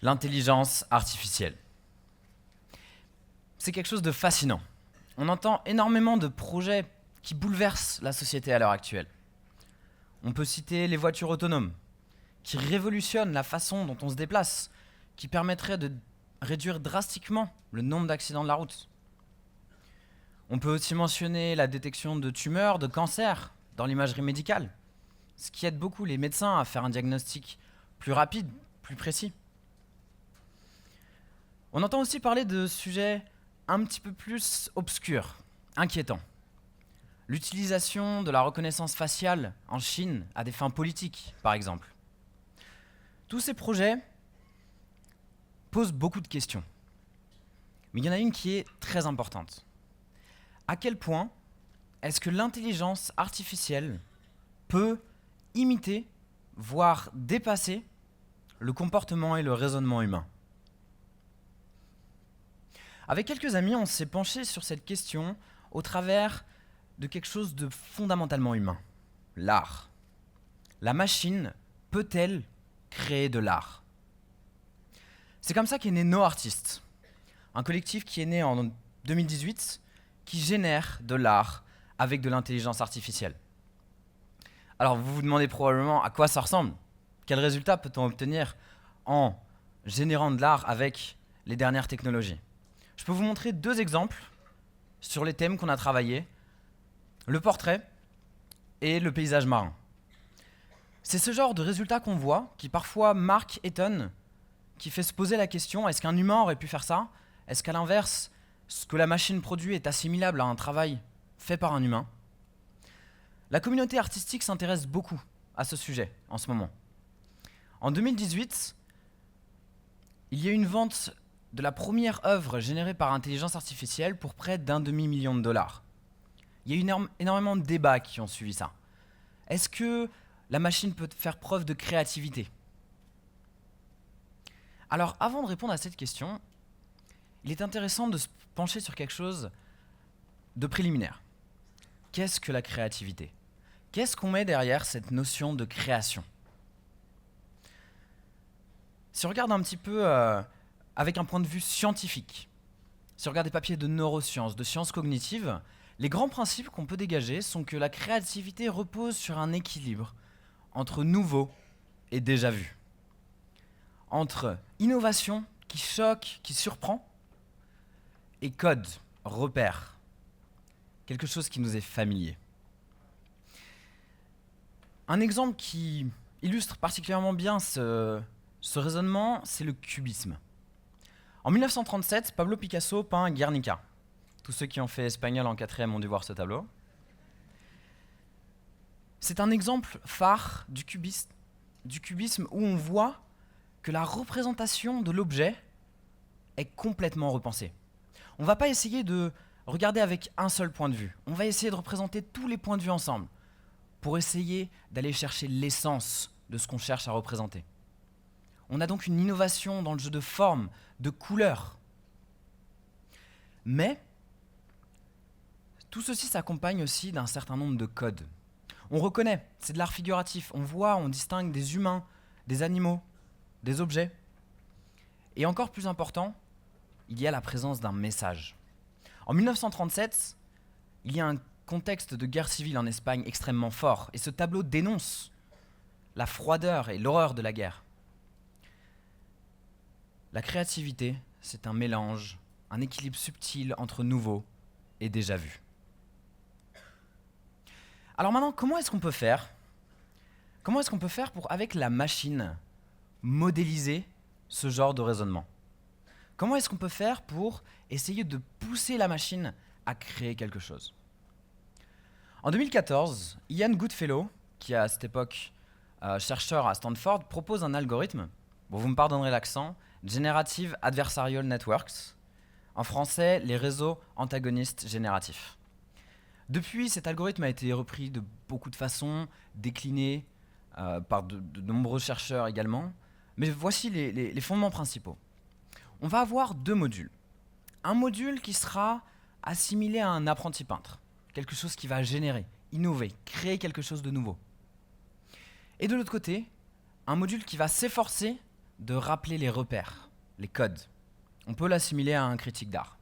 L'intelligence artificielle. C'est quelque chose de fascinant. On entend énormément de projets qui bouleversent la société à l'heure actuelle. On peut citer les voitures autonomes, qui révolutionnent la façon dont on se déplace, qui permettraient de réduire drastiquement le nombre d'accidents de la route. On peut aussi mentionner la détection de tumeurs, de cancers dans l'imagerie médicale, ce qui aide beaucoup les médecins à faire un diagnostic plus rapide, plus précis. On entend aussi parler de sujets un petit peu plus obscurs, inquiétants. L'utilisation de la reconnaissance faciale en Chine à des fins politiques, par exemple. Tous ces projets posent beaucoup de questions. Mais il y en a une qui est très importante. À quel point est-ce que l'intelligence artificielle peut imiter, voire dépasser, le comportement et le raisonnement humain ? Avec quelques amis, on s'est penché sur cette question au travers de quelque chose de fondamentalement humain, l'art. La machine peut-elle créer de l'art ? C'est comme ça qu'est né No Artist, un collectif qui est né en 2018, qui génère de l'art avec de l'intelligence artificielle. Alors vous vous demandez probablement à quoi ça ressemble ? Quel résultat peut-on obtenir en générant de l'art avec les dernières technologies ? Je peux vous montrer deux exemples sur les thèmes qu'on a travaillés, le portrait et le paysage marin. C'est ce genre de résultat qu'on voit, qui parfois marque, étonne, qui fait se poser la question, est-ce qu'un humain aurait pu faire ça ? Est-ce qu'à l'inverse, ce que la machine produit est assimilable à un travail fait par un humain ? La communauté artistique s'intéresse beaucoup à ce sujet en ce moment. En 2018, il y a eu une vente de la première œuvre générée par intelligence artificielle pour près d'1,5 million de dollars. Il y a eu énormément de débats qui ont suivi ça. Est-ce que la machine peut faire preuve de créativité ? Alors, avant de répondre à cette question, il est intéressant de se pencher sur quelque chose de préliminaire. Qu'est-ce que la créativité ? Qu'est-ce qu'on met derrière cette notion de création ? Si on regarde un petit peu avec un point de vue scientifique, si on regarde des papiers de neurosciences, de sciences cognitives, les grands principes qu'on peut dégager sont que la créativité repose sur un équilibre entre nouveau et déjà vu. Entre innovation qui choque, qui surprend, et code, repère, quelque chose qui nous est familier. Un exemple qui illustre particulièrement bien ce raisonnement, c'est le cubisme. En 1937, Pablo Picasso peint Guernica. Tous ceux qui ont fait espagnol en 4e ont dû voir ce tableau. C'est un exemple phare du cubisme où on voit que la représentation de l'objet est complètement repensée. On ne va pas essayer de regarder avec un seul point de vue. On va essayer de représenter tous les points de vue ensemble pour essayer d'aller chercher l'essence de ce qu'on cherche à représenter. On a donc une innovation dans le jeu de forme, de couleurs. Mais tout ceci s'accompagne aussi d'un certain nombre de codes. On reconnaît, c'est de l'art figuratif. On voit, on distingue des humains, des animaux, des objets. Et encore plus important, il y a la présence d'un message. En 1937, il y a un contexte de guerre civile en Espagne extrêmement fort, et ce tableau dénonce la froideur et l'horreur de la guerre. La créativité, c'est un mélange, un équilibre subtil entre nouveau et déjà vu. Alors maintenant, comment est-ce qu'on peut faire pour, avec la machine, modéliser ce genre de raisonnement ? Comment est-ce qu'on peut faire pour essayer de pousser la machine à créer quelque chose ? En 2014, Ian Goodfellow, qui est à cette époque chercheur à Stanford, propose un algorithme, bon, vous me pardonnerez l'accent, Generative Adversarial Networks, en français, les réseaux antagonistes génératifs. Depuis, cet algorithme a été repris de beaucoup de façons, décliné par de nombreux chercheurs également, mais voici les fondements principaux. On va avoir deux modules. Un module qui sera assimilé à un apprenti peintre, quelque chose qui va générer, innover, créer quelque chose de nouveau. Et de l'autre côté, un module qui va s'efforcer de rappeler les repères, les codes. On peut l'assimiler à un critique d'art.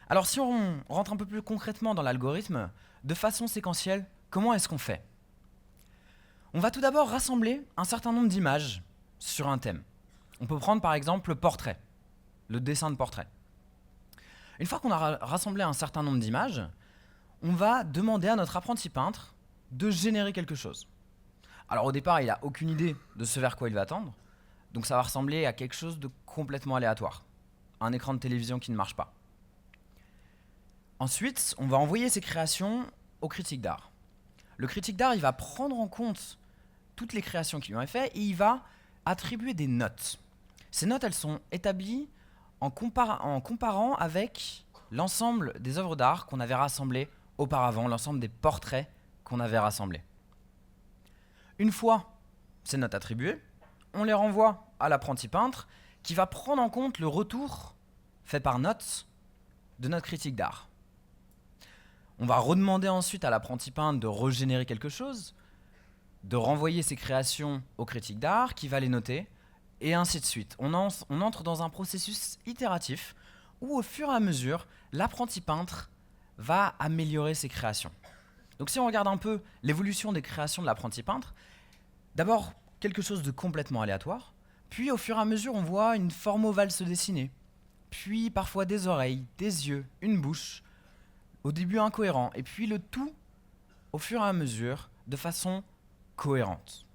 Alors si on rentre un peu plus concrètement dans l'algorithme, de façon séquentielle, comment est-ce qu'on fait? On va tout d'abord rassembler un certain nombre d'images sur un thème. On peut prendre par exemple le portrait, le dessin de portrait. Une fois qu'on a rassemblé un certain nombre d'images, on va demander à notre apprenti peintre de générer quelque chose. Alors au départ, il n'a aucune idée de ce vers quoi il va tendre, donc ça va ressembler à quelque chose de complètement aléatoire, un écran de télévision qui ne marche pas. Ensuite, on va envoyer ces créations au critique d'art. Le critique d'art, il va prendre en compte toutes les créations qui lui ont été faites et il va attribuer des notes. Ces notes, elles sont établies en comparant avec l'ensemble des œuvres d'art qu'on avait rassemblées auparavant, l'ensemble des portraits qu'on avait rassemblés. Une fois ces notes attribuées, on les renvoie à l'apprenti peintre qui va prendre en compte le retour fait par note de notre critique d'art. On va redemander ensuite à l'apprenti peintre de régénérer quelque chose, de renvoyer ses créations au critique d'art qui va les noter, et ainsi de suite. On entre dans un processus itératif où au fur et à mesure, l'apprenti peintre va améliorer ses créations. Donc si on regarde un peu l'évolution des créations de l'apprenti peintre, d'abord quelque chose de complètement aléatoire, puis au fur et à mesure on voit une forme ovale se dessiner, puis parfois des oreilles, des yeux, une bouche, au début incohérent, et puis le tout au fur et à mesure de façon cohérente.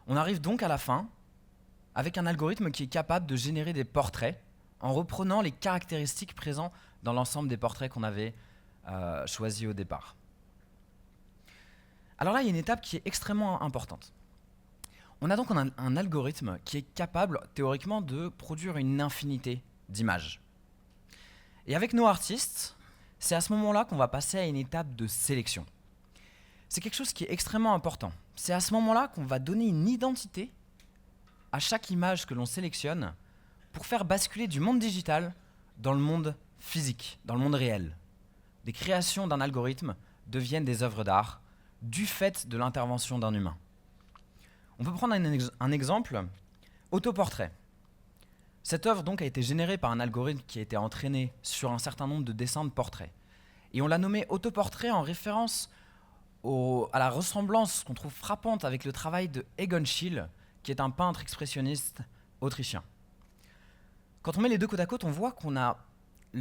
On arrive donc à la fin avec un algorithme qui est capable de générer des portraits en reprenant les caractéristiques présentes dans l'ensemble des portraits qu'on avait choisis au départ. Alors là, il y a une étape qui est extrêmement importante. On a donc un algorithme qui est capable, théoriquement, de produire une infinité d'images. Et avec nos artistes, c'est à ce moment-là qu'on va passer à une étape de sélection. C'est quelque chose qui est extrêmement important. C'est à ce moment-là qu'on va donner une identité à chaque image que l'on sélectionne pour faire basculer du monde digital dans le monde physique, dans le monde réel. Des créations d'un algorithme deviennent des œuvres d'art du fait de l'intervention d'un humain. On peut prendre un exemple, autoportrait. Cette œuvre donc a été générée par un algorithme qui a été entraîné sur un certain nombre de dessins de portraits. Et on l'a nommé autoportrait en référence à la ressemblance qu'on trouve frappante avec le travail de Egon Schiele, qui est un peintre expressionniste autrichien. Quand on met les deux côte à côte, on voit qu'on a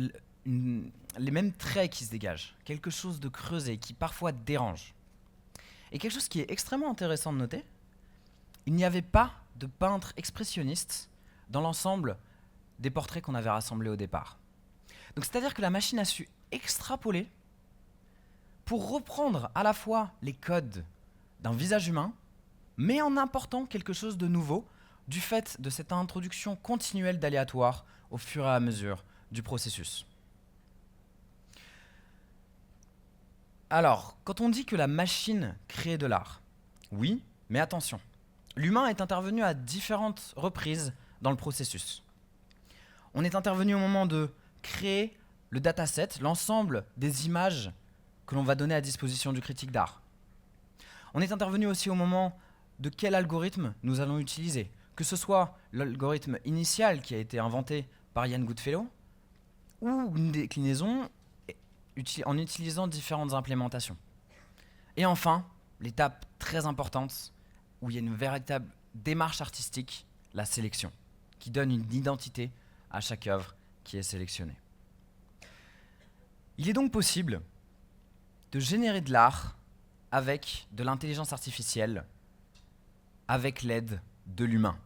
les mêmes traits qui se dégagent, quelque chose de creusé qui parfois dérange. Et quelque chose qui est extrêmement intéressant de noter, il n'y avait pas de peintre expressionniste dans l'ensemble des portraits qu'on avait rassemblés au départ. Donc c'est-à-dire que la machine a su extrapoler pour reprendre à la fois les codes d'un visage humain, mais en important quelque chose de nouveau du fait de cette introduction continuelle d'aléatoire au fur et à mesure du processus. Alors, quand on dit que la machine crée de l'art, oui, mais attention, l'humain est intervenu à différentes reprises dans le processus. On est intervenu au moment de créer le dataset, l'ensemble des images que l'on va donner à disposition du critique d'art. On est intervenu aussi au moment de quel algorithme nous allons utiliser, que ce soit l'algorithme initial qui a été inventé par Ian Goodfellow ou une déclinaison en utilisant différentes implémentations. Et enfin, l'étape très importante où il y a une véritable démarche artistique, la sélection, qui donne une identité à chaque œuvre qui est sélectionnée. Il est donc possible de générer de l'art avec de l'intelligence artificielle, avec l'aide de l'humain.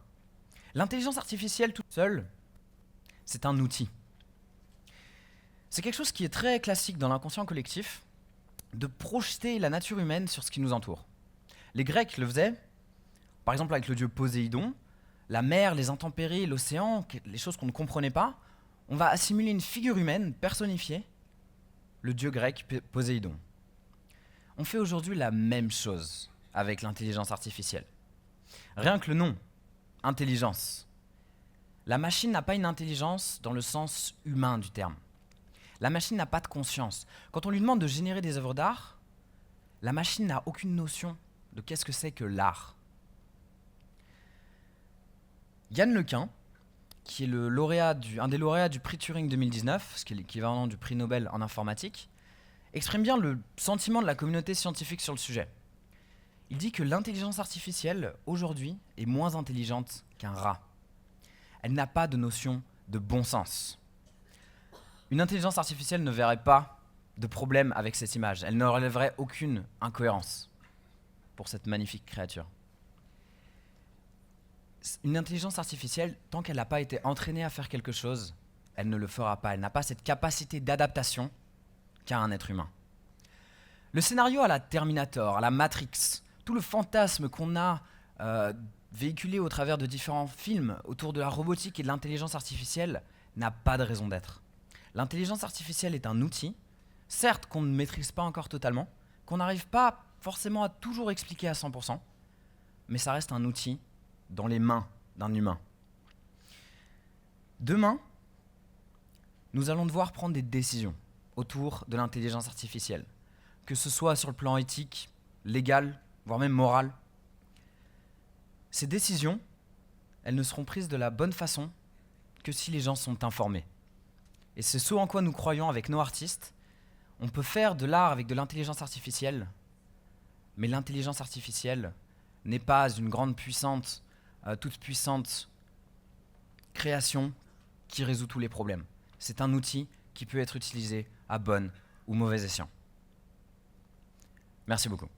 L'intelligence artificielle toute seule, c'est un outil. C'est quelque chose qui est très classique dans l'inconscient collectif, de projeter la nature humaine sur ce qui nous entoure. Les Grecs le faisaient, par exemple avec le dieu Poséidon, la mer, les intempéries, l'océan, les choses qu'on ne comprenait pas, on va assimiler une figure humaine personnifiée, le dieu grec Poséidon. On fait aujourd'hui la même chose avec l'intelligence artificielle. Rien que le nom, intelligence. La machine n'a pas une intelligence dans le sens humain du terme. La machine n'a pas de conscience. Quand on lui demande de générer des œuvres d'art, la machine n'a aucune notion de qu'est-ce que c'est que l'art. Yann Lequin, qui est un des lauréats du prix Turing 2019, ce qui est l'équivalent du prix Nobel en informatique, exprime bien le sentiment de la communauté scientifique sur le sujet. Il dit que l'intelligence artificielle, aujourd'hui, est moins intelligente qu'un rat. Elle n'a pas de notion de bon sens. Une intelligence artificielle ne verrait pas de problème avec cette image. Elle ne relèverait aucune incohérence pour cette magnifique créature. Une intelligence artificielle, tant qu'elle n'a pas été entraînée à faire quelque chose, elle ne le fera pas. Elle n'a pas cette capacité d'adaptation qu'a un être humain. Le scénario à la Terminator, à la Matrix, tout le fantasme qu'on a véhiculé au travers de différents films autour de la robotique et de l'intelligence artificielle n'a pas de raison d'être. L'intelligence artificielle est un outil, certes qu'on ne maîtrise pas encore totalement, qu'on n'arrive pas forcément à toujours expliquer à 100%, mais ça reste un outil dans les mains d'un humain. Demain, nous allons devoir prendre des décisions autour de l'intelligence artificielle, que ce soit sur le plan éthique, légal, voire même moral. Ces décisions, elles ne seront prises de la bonne façon que si les gens sont informés. Et c'est ce en quoi nous croyons avec nos artistes. On peut faire de l'art avec de l'intelligence artificielle, mais l'intelligence artificielle n'est pas une grande toute puissante création qui résout tous les problèmes. C'est un outil qui peut être utilisé à bon ou mauvais escient. Merci beaucoup.